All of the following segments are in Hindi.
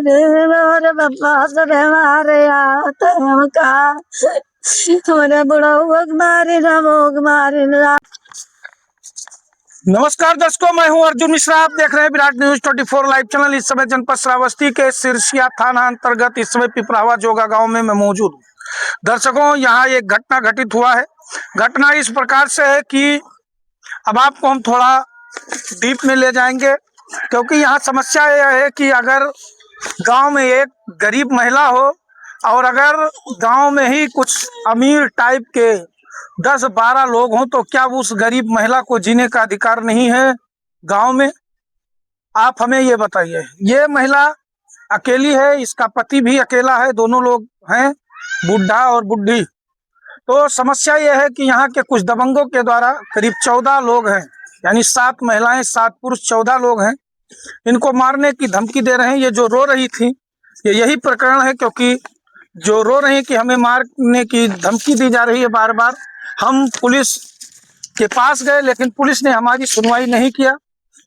हमारे पापा सब हमारे आते का हमारे बुढ़ा मारे ना भोग मारे ना। नमस्कार दर्शकों, मैं हूं अर्जुन मिश्रा। आप देख रहे हैं विराट न्यूज 24 लाइव चैनल। इस समय जनपद श्रावस्ती के सिरसिया थाना अंतर्गत इस समय पिपरावा जोगा गांव में मैं मौजूद हूं। दर्शकों, यहां एक घटना घटित हुआ है। घटना इस प्रकार से है कि अब आपको हम थोड़ा डीप में ले जाएंगे, क्योंकि यहाँ समस्या यह है कि अगर गांव में एक गरीब महिला हो और अगर गांव में ही कुछ अमीर टाइप के 10-12 लोग हों, तो क्या उस गरीब महिला को जीने का अधिकार नहीं है गांव में? आप हमें ये बताइए। ये महिला अकेली है, इसका पति भी अकेला है, दोनों लोग हैं, बुढ़ा और बुढ़ी। तो समस्या यह है कि यहाँ के कुछ दबंगों के द्वारा करीब 14 लोग हैं, यानी 7 महिलाएं 7 पुरुष 14 लोग हैं, इनको मारने की धमकी दे रहे हैं। ये जो रो रही थी, ये यही प्रकरण है, क्योंकि जो रो रही है कि हमें मारने की धमकी दी जा रही है बार बार। हम पुलिस के पास गए, लेकिन पुलिस ने हमारी सुनवाई नहीं किया।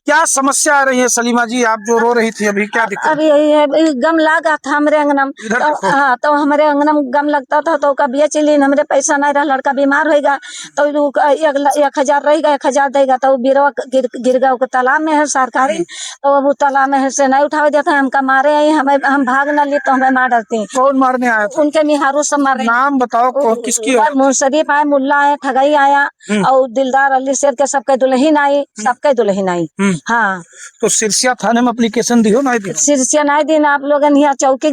क्या समस्या आ रही है सलीमा जी? आप जो रो रही थी अभी, क्या दिक्कत? अब यही है, गम लगा था हमारे अंगना में। तो हाँ, तो हमारे अंगना में गम लगता था, तो कभी चली हमारे पैसा नहीं रहा, लड़का बीमार होगा तो 1,000 रहेगा, 1,000 देगा, तो बिरवा गिर गया तालाब में है सरकारी। तो वो तालाब में से नहीं उठावे देता है, हमका मारे आई, हम भाग न ली तो हमें मार डालते हैं। कौन मारने आया था? उनके मिहारू सब मारे। नाम बताओ किसकी? मुंशरीफ आया, मुल्ला आया, ठगई आया, और दिलदार अली शेर के सबके दुल्हन आई, सबके दुल्हन आई। हाँ, तो सिरसिया थाने में एप्लीकेशन दियो ना? सिरसिया नहीं दिन आप लोग यहाँ चौकी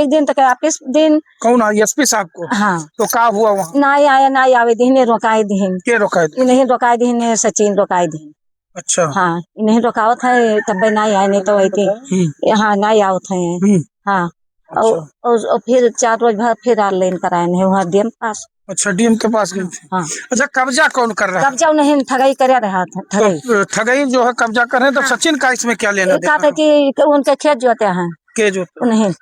दिन तक ऑफिस दिन। कौन आई? एसपी साहब को? हाँ। तो क्या हुआ वहाँ? नहीं आया, नहीं आवे दिन, रोकाए दिन। के रोकाए? नहीं रोकाए दिन, सचिन रोकाए दिन। अच्छा। हाँ, नहीं रोकावत है तब नहीं आए, नहीं तो वही हाँ नहीं आवत है। हाँ, और फिर 4 रोज बाद फिर ऑनलाइन कराए हैं वहाँ डीएम पास। अच्छा, डीएम के पास गए थे। हाँ। अच्छा, कब्जा कौन कर रहा है? कब्जा नहीं, ठगाई कर रहा था। ठगाई जो है कब्जा कर रहे हैं। तो सचिन का इसमें क्या लेना देना? कहा था कि उनके खेत जोते हैं। के जोते? नहीं।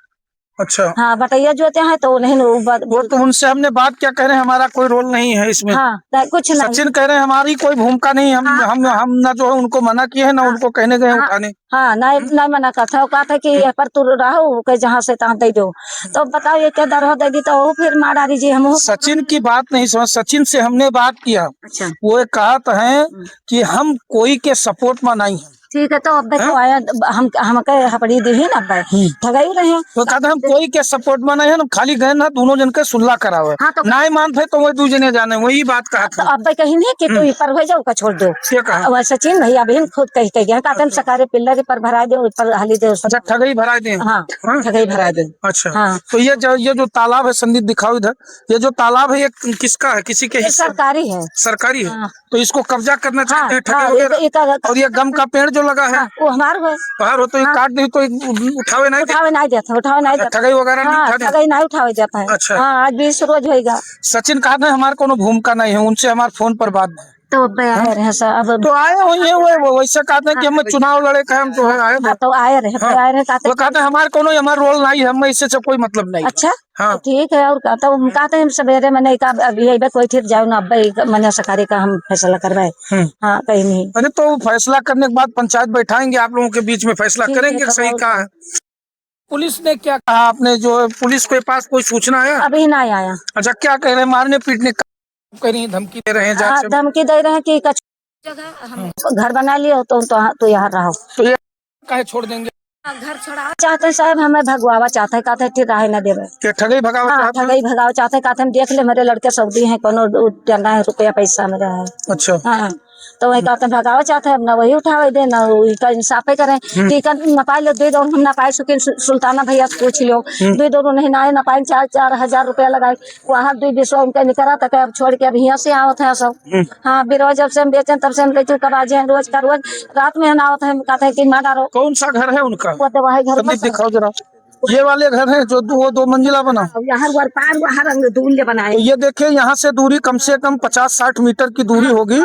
अच्छा। हाँ, बताइए जोते हैं तो नहीं। वो तो उनसे हमने बात क्या कह रहे हैं, हमारा कोई रोल नहीं है इसमें। हाँ, कुछ नहीं। सचिन कह रहे हैं हमारी कोई भूमिका नहीं, हम ना जो है उनको मना किए हैं, ना उनको कहने गए उठाने। हाँ, नहीं मना करता। वो कहा था कि यहाँ पर तू रहो, जहाँ से तहाँ दे दो। तो बताओ ये क्या दर देगी, तो वो फिर मार डाली जी। हम सचिन की बात नहीं समझ। सचिन से हमने बात किया। अच्छा। वो कहा है कि हम कोई के सपोर्ट में नहीं है। ठीक है, तो अब तो आया हम हपड़ी दी ना, ठगाई रहे हैं। तो कहते हम कोई के सपोर्ट में नहीं है, खाली गए ना दोनों जन के सुलह करावे। हाँ, तो नहीं मानते तो वही दूसरे ने जाने, वही बात कहा था। तो अब कहीं नहीं कि तू पर हो जाओ का छोड़ दो। वह सचिन भैया भी खुद कही गया, कहते सकारे पिल्लर पर भरा दे, ऊपर हाली दे। अच्छा, ठगई भरा दे। हाँ, ठगई भरा दे। अच्छा। हाँ। तो ये जो तालाब है, संदीप दिखाओ इधर। ये जो तालाब है, ये किसका है? किसी के हिस्से? सरकारी है। सरकारी है। हाँ। तो इसको कब्जा करना चाहते हैं ठगे। और ये गम का पेड़ जो लगा है, वो हमारा है। बाहर हो तो काट दी तो उठावे नहीं देता। ठगई वगैरह नहीं उठावे जाता है। अच्छा। हाँ, आज 20 रोज होगा। सचिन कहा था हमारे कोनो भूमिका नहीं है, उनसे हमारे फोन पर बात है। तो अब आए रहे सब। तो आए हुए वो वैसे कहते हैं कि हम चुनाव लड़े का हम जो है आए। तो आए रहे। वो कहते हैं हमारे कोनो हमारा रोल नहीं है, हमें इससे कोई मतलब नहीं। अच्छा। हाँ, ठीक है। और कहते हैं सवेरे मैंने अभी कोई ठीक जाओ ना, अब मैंने सरकारी का हम फैसला करवाए। हाँ, कहीं नहीं। अरे तो फैसला करने के बाद पंचायत बैठाएंगे, आप लोगों के बीच में फैसला करेंगे सही कहा है। पुलिस ने क्या कहा? आपने जो पुलिस के पास कोई सूचना है? अभी नहीं आया। अच्छा, क्या कह रहे हैं? मारने पीटने कह रही, धमकी दे रहे हैं? धमकी दे रहे हैं कि जगह हम घर बना लिया तो यहाँ रहो। तो ये काहे छोड़ देंगे? घर छोड़ा चाहते साहब, हमें भगवावा चाहते, कहते ठीक राह न देवे। ठगई भगावा चाहते? ठगई भगावा चाहते, कहते हम देख ले मेरे लड़के सऊदी हैं, कोनो देना है रुपया पैसा मेरा है। अच्छा। हाँ, तो वही कहते भगावा चाहते हैं, न वही उठावे दे, न इंसाफे करें। ठीक है, नपाई लो दे दो, हम नपाई सुखी सुल्ताना भैया से पूछ लो, दे दो नहीं ना नपाई। 4-4 हजार रुपया लगाए, वहाँ 2 उनका निकला तक अब छोड़ के अब यहाँ से आवत है सब। हाँ, बिरवा जब से हम बेचे तब से हम बेचू कबाजे रोज का रोज रात में आवत है, कहते हैं कि मार डालो। कौन सा घर है उनका? वो तो वही घर में दिखाओ जरा। ये वाले घर हैं जो वो 2 मंजिला बना। यहाँ पार वहाँ रंग दूल्य बनाए। तो ये देखिए यहाँ से दूरी कम से कम 50-60 मीटर की दूरी होगी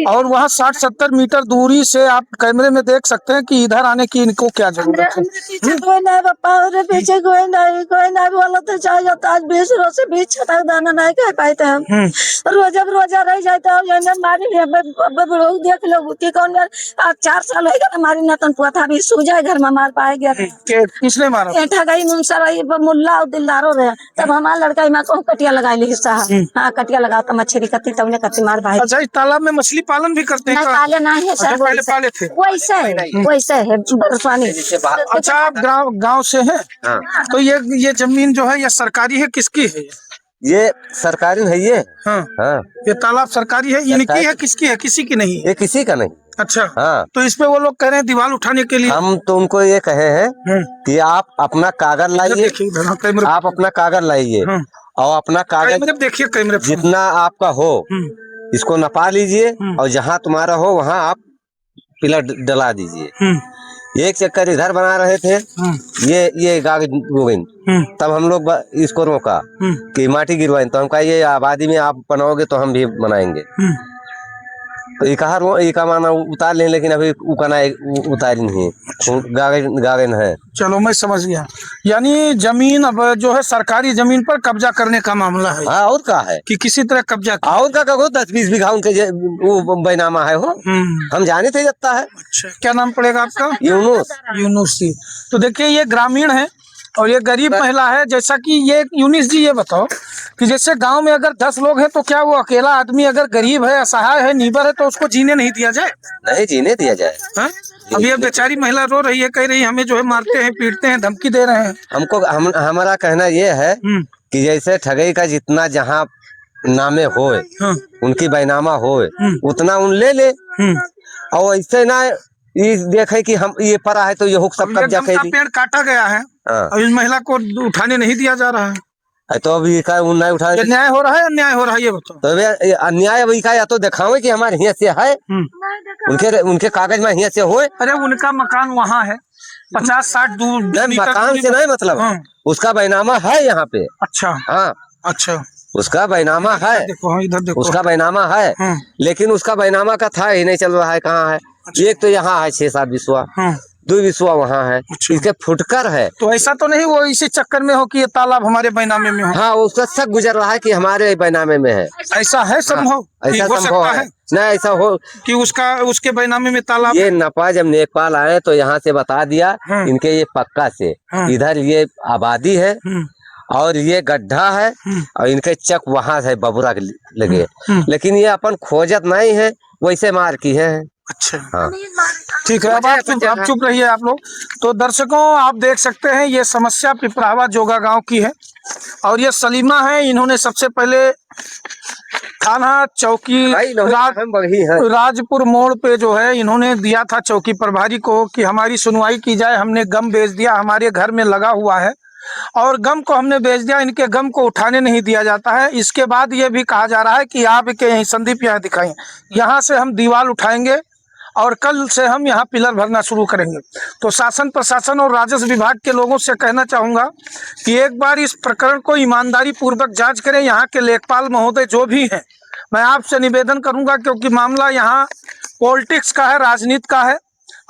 और वहाँ 60-70 मीटर दूरी से आप कैमरे में देख सकते हैं कि इधर आने की इनको क्या जरूरत है। पीछे कोई नहीं पापा, और पीछे कोई नहीं बोला तो चाहिए। आज 20 रोज से 20 छटा दाना नहीं कह पाते हम। रोजा रह जाते हैं मारी देख लो कि कौन आज 4 साल हो गया हमारी नतन पुआ था, अभी सूझा घर में मार पाए गया। किसने मारा? ठगाई मुंसर मुल्ला और दिलदारो रहे। तब हमारा लड़का माँ को कटिया लगा ली हिस्सा। हाँ कटिया लगाओ तो मछली कत्ती तब ने कत्ती मार भाई। अच्छा, इस तालाब में मछली पालन भी करते हैं? पाले नहीं है सर, पहले पाले थे। वैसे है बरसानी। अच्छा, आप गाँव से हैं? तो ये जमीन जो है ये सरकारी है, किसकी है? ये सरकारी है ये। हाँ। ये तालाब सरकारी है, इनकी है, किसकी है? किसी की नहीं है। ये किसी का नहीं। अच्छा। हाँ। तो इस पे वो लोग कह रहे हैं दीवार उठाने के लिए। हम तो उनको ये कहे हैं कि आप अपना कागज लाइए, आप अपना कागज लाइए और अपना कागज देखिए कैमरे जितना आपका हो इसको नपा लीजिए और जहाँ तुम्हारा हो वहाँ आप पिलर डला दीजिए। एक चक्कर इधर बना रहे थे, ये कागज हो गई। तब हम लोग इसको रोका कि माटी गिरवाएं, तो हम कहा ये आबादी में आप बनाओगे तो हम भी बनाएंगे। तो ये कहा माना उतार लें, लेकिन अभी उतारी नहीं है, गागन है। चलो मैं समझ गया, यानी जमीन अब जो है सरकारी जमीन पर कब्जा करने का मामला है। हाँ, और क्या है कि किसी तरह कब्जा और का 10-20 बीघा उनके वो बैनामा है। हो हम जाने थे जाता है। अच्छा, क्या नाम पड़ेगा आपका? यूनुस जी। तो देखिए ये ग्रामीण है और ये गरीब महिला है। जैसा कि ये यूनिस जी ये बताओ कि जैसे गांव में अगर 10 लोग हैं तो क्या वो अकेला आदमी अगर गरीब है, असहाय है, नीबर है तो उसको जीने नहीं दिया जाए? नहीं जीने दिया जाए। अब ये बेचारी महिला रो रही है, कह रही हमें जो है मारते हैं, पीटते हैं, धमकी दे रहे हैं। हमारा कहना ये है कि जैसे ठगई का जितना जहाँ नामे होए, उनकी बैनामा होए, उतना उन ले और ऐसे ना ये देखे कि हम ये परा है तो ये हुक सब कब्जा कर ली। पेड़ काटा गया है और इस महिला को उठाने नहीं दिया जा रहा है। तो अभी का नहीं उठा, न्याय हो रहा है, अन्याय हो रहा है, ये बताओ। तो अन्याय अभी का या तो दिखावे कि हमारे यहाँ से है, उनके कागज में यहाँ से होए। अरे उनका मकान वहाँ है 50-60 दूर। मकान से नहीं मतलब, उसका बैनामा है यहाँ पे। अच्छा। हाँ अच्छा, उसका बैनामा है। देखो इधर देखो, उसका बैनामा है, लेकिन उसका बैनामा का था ही नहीं चल रहा है। कहाँ है? एक तो यहाँ है 6-7 विश्वा, 2 विश्वा वहाँ है। इसके फुटकर है। तो ऐसा तो नहीं वो इसी चक्कर में हो कि ये तालाब हमारे बैनामे में हो? हाँ, उसका शक गुजर रहा है कि हमारे बैनामे में है। ऐसा है संभव? ऐसा संभव है? नहीं ऐसा हो कि उसके बैनामे में तालाब। ये नपा जब नेपाल आए तो यहाँ से बता दिया इनके ये पक्का से इधर ये आबादी है और ये गड्ढा है और इनके चक वहाँ है बबुरा लगे, लेकिन ये अपन खोजत नहीं है, वैसे मार की है। अच्छा। हाँ ठीक है, अब आप चुप रहिए आप लोग। तो दर्शकों आप देख सकते हैं ये समस्या पिपरावा जोगा गांव की है और ये सलीमा है। इन्होंने सबसे पहले थाना चौकी राजपुर मोड़ पे जो है इन्होंने दिया था चौकी प्रभारी को कि हमारी सुनवाई की जाए। हमने गम बेच दिया, हमारे घर में लगा हुआ है और गम को हमने बेच दिया, इनके गम को उठाने नहीं दिया जाता है। इसके बाद ये भी कहा जा रहा है कि आप के यहीं संदीप यहाँ दिखाएं, यहाँ से हम दीवार उठाएंगे और कल से हम यहाँ पिलर भरना शुरू करेंगे। तो शासन प्रशासन और राजस्व विभाग के लोगों से कहना चाहूँगा कि एक बार इस प्रकरण को ईमानदारी पूर्वक जांच करें। यहाँ के लेखपाल महोदय जो भी हैं, मैं आपसे निवेदन करूँगा क्योंकि मामला यहाँ पॉलिटिक्स का है, राजनीति का है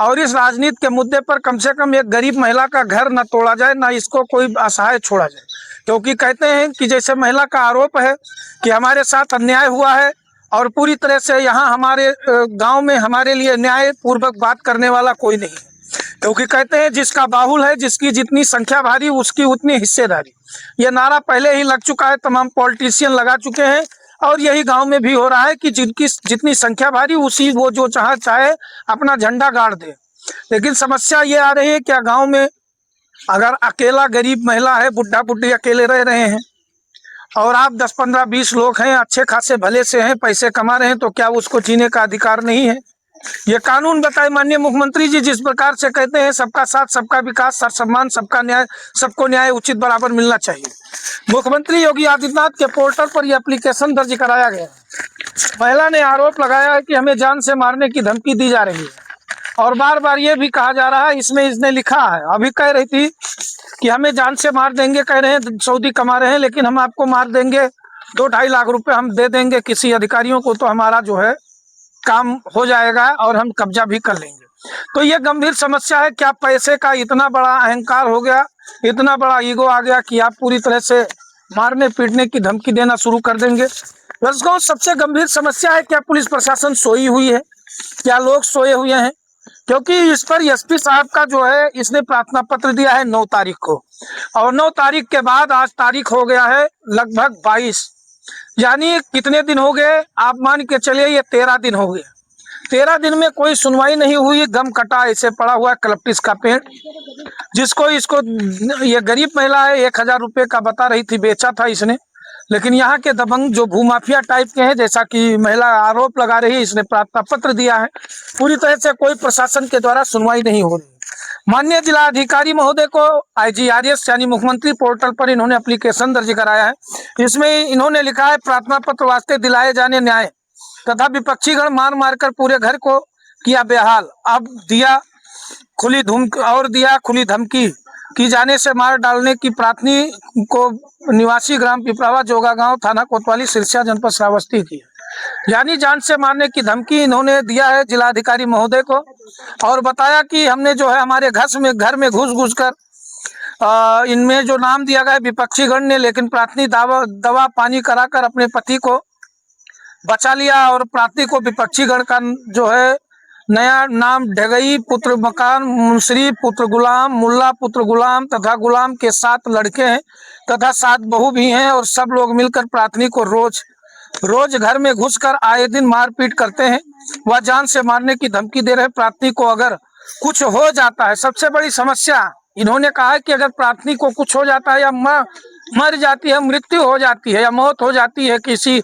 और इस राजनीति के मुद्दे पर कम से कम एक गरीब महिला का घर न तोड़ा जाए, ना इसको कोई असहाय छोड़ा जाए। क्योंकि कहते हैं कि जैसे महिला का आरोप है कि हमारे साथ अन्याय हुआ है और पूरी तरह से यहाँ हमारे गांव में हमारे लिए न्याय पूर्वक बात करने वाला कोई नहीं है। क्योंकि कहते हैं जिसका बाहुल है, जिसकी जितनी संख्या भारी उसकी उतनी हिस्सेदारी। ये नारा पहले ही लग चुका है, तमाम पॉलिटिशियन लगा चुके हैं और यही गांव में भी हो रहा है कि जिनकी जितनी संख्या भारी उसी वो जो चाहे अपना झंडा गाड़ दे। लेकिन समस्या ये आ रही है क्या गांव में अगर अकेला गरीब महिला है, बुढ़ा बुढ़ी अकेले रह रहे हैं और आप 10, 15, 20 लोग हैं, अच्छे खासे भले से हैं, पैसे कमा रहे हैं, तो क्या उसको जीने का अधिकार नहीं है? ये कानून बताए माननीय मुख्यमंत्री जी जिस प्रकार से कहते हैं सबका साथ सबका विकास सर सम्मान सबका न्याय, सबको न्याय उचित बराबर मिलना चाहिए। मुख्यमंत्री योगी आदित्यनाथ के पोर्टल पर यह एप्लीकेशन दर्ज कराया गया। महिला ने आरोप लगाया है कि हमें जान से मारने की धमकी दी जा रही है और बार बार ये भी कहा जा रहा है, इसमें इसने लिखा है, अभी कह रही थी कि हमें जान से मार देंगे, कह रहे हैं सऊदी कमा रहे हैं, लेकिन हम आपको मार देंगे, 2-2.5 लाख रुपए हम दे देंगे किसी अधिकारियों को, तो हमारा जो है काम हो जाएगा और हम कब्जा भी कर लेंगे। तो ये गंभीर समस्या है। क्या पैसे का इतना बड़ा अहंकार हो गया, इतना बड़ा ईगो आ गया कि आप पूरी तरह से मारने पीटने की धमकी देना शुरू कर देंगे। दर्शकों, सबसे गंभीर समस्या है, क्या पुलिस प्रशासन सोई हुई है, क्या लोग सोए हुए हैं? क्योंकि इस पर एसपी साहब का जो है, इसने प्रार्थना पत्र दिया है 9 तारीख को, और 9 तारीख के बाद आज तारीख हो गया है लगभग 22, यानी कितने दिन हो गए आप मान के चलिए, ये 13 दिन हो गए। 13 दिन में कोई सुनवाई नहीं हुई। गम कटा ऐसे पड़ा हुआ क्लप्टिस का पेड़, जिसको इसको ये गरीब महिला है 1000 रुपये का बता रही थी, बेचा था इसने। लेकिन यहाँ के दबंग जो भूमाफिया टाइप के हैं, जैसा कि महिला आरोप लगा रही है, इसने प्रार्थना पत्र दिया है। पूरी तरह से कोई प्रशासन के द्वारा सुनवाई नहीं हो रही। माननीय जिलाधिकारी महोदय को IGRS यानी मुख्यमंत्री पोर्टल पर इन्होंने एप्लीकेशन दर्ज कराया है। इसमें इन्होंने लिखा है, प्रार्थना पत्र वास्ते दिलाए जाने न्याय तथा विपक्षीगण मार मार कर पूरे घर को किया बेहाल। अब दिया खुली धमकी की जाने से मार डालने की प्रार्थनी को निवासी ग्राम पिपरावा जोगा गांव, थाना कोतवाली, सिरसिया, जनपद श्रावस्ती की। यानी जान से मारने की धमकी इन्होंने दिया है जिलाधिकारी महोदय को, और बताया कि हमने जो है हमारे घर में घुस कर इनमें जो नाम दिया गया विपक्षी गण ने, लेकिन प्रार्थनी दवा पानी कराकर अपने पति को बचा लिया, और प्रार्थनी को विपक्षी गण का जो है नया नाम ढगई पुत्र मकान, मुंसरी पुत्र गुलाम, मुल्ला पुत्र गुलाम तथा गुलाम के 7 लड़के हैं तथा 7 बहू भी हैं, और सब लोग मिलकर प्रार्थनी को रोज घर में घुसकर आए दिन मारपीट करते हैं। वह जान से मारने की धमकी दे रहे। प्रार्थनी को अगर कुछ हो जाता है, सबसे बड़ी समस्या इन्होंने कहा है कि अगर प्रार्थनी को कुछ हो जाता है या मर जाती है, मृत्यु हो जाती है या मौत हो जाती है किसी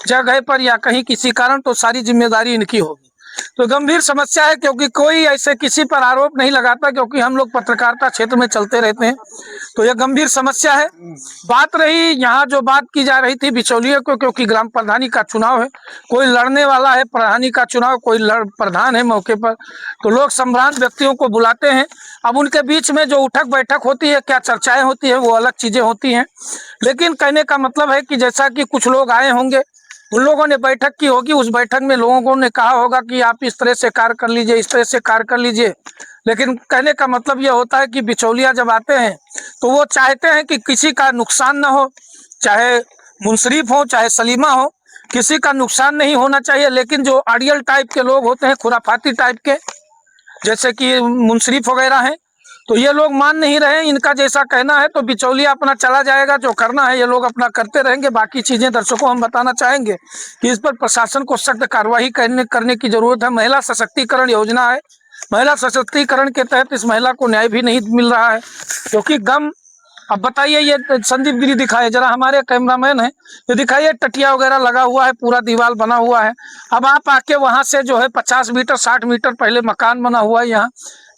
जगह पर या कहीं किसी कारण, तो सारी जिम्मेदारी इनकी होगी। तो गंभीर समस्या है, क्योंकि कोई ऐसे किसी पर आरोप नहीं लगाता, क्योंकि हम लोग पत्रकारिता क्षेत्र में चलते रहते हैं। तो यह गंभीर समस्या है। बात रही यहाँ जो बात की जा रही थी बिचौलिए को, क्योंकि ग्राम प्रधानी का चुनाव है, कोई लड़ने वाला है प्रधानी का चुनाव, कोई प्रधान है मौके पर, तो लोग संभ्रांत व्यक्तियों को बुलाते हैं। अब उनके बीच में जो उठक बैठक होती है, क्या चर्चाएं होती है, वो अलग चीजें होती हैं। लेकिन कहने का मतलब है कि जैसा कि कुछ लोग आए होंगे, उन लोगों ने बैठक की होगी, उस बैठक में लोगों ने कहा होगा कि आप इस तरह से कार्य कर लीजिए, इस तरह से कार्य कर लीजिए। लेकिन कहने का मतलब यह होता है कि बिचौलिया जब आते हैं तो वो चाहते हैं कि किसी का नुकसान ना हो, चाहे मुनसरीफ हो चाहे सलीमा हो, किसी का नुकसान नहीं होना चाहिए। लेकिन जो अड़ियल टाइप के लोग होते हैं, खुराफाती टाइप के, जैसे कि मुनसरीफ वगैरह हैं, तो ये लोग मान नहीं रहे। इनका जैसा कहना है तो बिचौलिया अपना चला जाएगा, जो करना है ये लोग अपना करते रहेंगे। बाकी चीजें दर्शकों हम बताना चाहेंगे कि इस पर प्रशासन को सख्त कार्रवाई करने की जरूरत है। महिला सशक्तिकरण योजना है, महिला सशक्तिकरण के तहत इस महिला को न्याय भी नहीं मिल रहा है, क्योंकि गम। अब बताइए, ये संदीप गिरी दिखाए जरा, हमारे कैमरामैन है, ये दिखाइए टटिया वगैरह लगा हुआ है, पूरा दीवार बना हुआ है। अब आप आके वहां से जो है 50 मीटर 60 मीटर पहले मकान बना हुआ है। यहाँ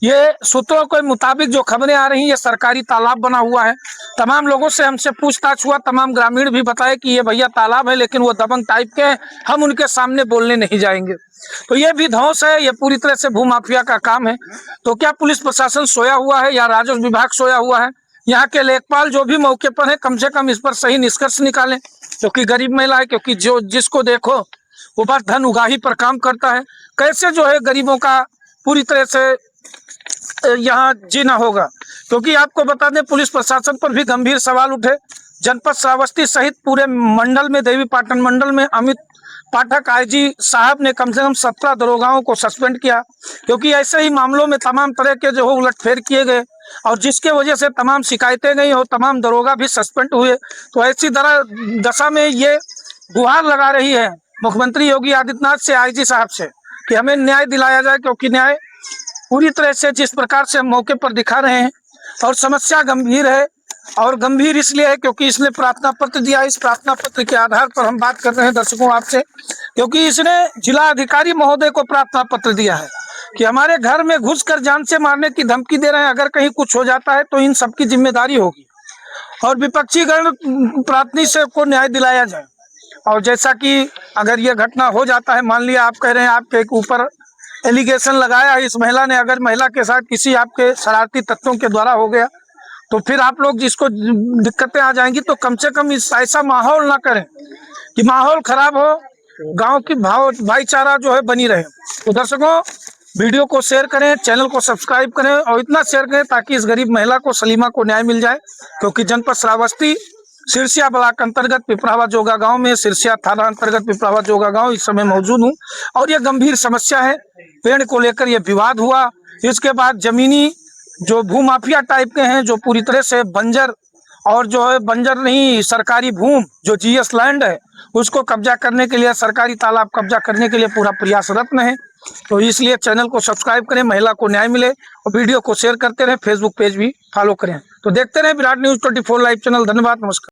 ये सूत्रों के मुताबिक जो खबरें आ रही हैं, ये सरकारी तालाब बना हुआ है। तमाम लोगों से हमसे पूछताछ हुआ, तमाम ग्रामीण भी बताए कि ये भैया तालाब है, लेकिन वो दबंग टाइप के हैं, हम उनके सामने बोलने नहीं जाएंगे। तो ये भी ध्वंस है, ये पूरी तरह से भूमाफिया का काम है। तो क्या पुलिस प्रशासन सोया हुआ है या राजस्व विभाग सोया हुआ है? यहाँ के लेखपाल जो भी मौके पर है, कम से कम इस पर सही निष्कर्ष निकालें, क्योंकि गरीब महिला है, क्योंकि जो जिसको देखो वो बस धन उगाही पर काम करता है। कैसे जो है गरीबों का पूरी तरह से यहाँ जीना होगा, क्योंकि आपको बता दें पुलिस प्रशासन पर भी गंभीर सवाल उठे। जनपद श्रावस्ती सहित पूरे मंडल में, देवी पाटन मंडल में अमित पाठक IG साहब ने कम से कम 17 दरोगाओं को सस्पेंड किया, क्योंकि ऐसे ही मामलों में तमाम तरह के जो है उलटफेर किए गए, और जिसके वजह से तमाम शिकायतें गई और तमाम दरोगा भी सस्पेंड हुए। तो ऐसी दशा में ये गुहार लगा रही है मुख्यमंत्री योगी आदित्यनाथ से, IG साहब से, कि हमें न्याय दिलाया जाए, क्योंकि न्याय पूरी तरह से जिस प्रकार से हम मौके पर दिखा रहे हैं, और समस्या गंभीर है। और गंभीर इसलिए है क्योंकि इसने प्रार्थना पत्र दिया। इस प्रार्थना पत्र के आधार पर हम बात कर रहे हैं दर्शकों आपसे, क्योंकि इसने जिला अधिकारी महोदय को प्रार्थना पत्र दिया है कि हमारे घर में घुसकर जान से मारने की धमकी दे रहे हैं, अगर कहीं कुछ हो जाता है तो इन सबकी जिम्मेदारी होगी, और विपक्षी गण प्रार्थनी से को न्याय दिलाया जाए। और जैसा कि अगर ये घटना हो जाता है, मान लिया आप कह रहे हैं आपके ऊपर एलिगेशन लगाया है इस महिला ने, अगर महिला के साथ किसी आपके शरारती तत्वों के द्वारा हो गया, तो फिर आप लोग जिसको दिक्कतें आ जाएंगी तो कम से कम इस ऐसा माहौल ना करें कि माहौल खराब हो, गांव की भाईचारा जो है बनी रहे। तो दर्शकों, वीडियो को शेयर करें, चैनल को सब्सक्राइब करें और इतना शेयर करें ताकि इस गरीब महिला को, सलीमा को न्याय मिल जाए। क्योंकि जनपद श्रावस्ती सिरसिया ब्लॉक अंतर्गत पिपरावा जोगा गांव में, सिरसिया थाना अंतर्गत पिपरावा जोगा गांव इस समय मौजूद हूं और ये गंभीर समस्या है। पेड़ को लेकर ये विवाद हुआ, इसके बाद जमीनी जो भूमाफिया टाइप के हैं, जो पूरी तरह से बंजर और जो है बंजर नहीं, सरकारी भूमि जो जीएस लैंड है उसको कब्जा करने के लिए, सरकारी तालाब कब्जा करने के लिए पूरा प्रयासरत है। तो इसलिए चैनल को सब्सक्राइब करें, महिला को न्याय मिले, और वीडियो को शेयर करते रहें, फेसबुक पेज भी फॉलो करें। तो देखते रहें विराट न्यूज़ 24 लाइव चैनल। धन्यवाद, नमस्कार।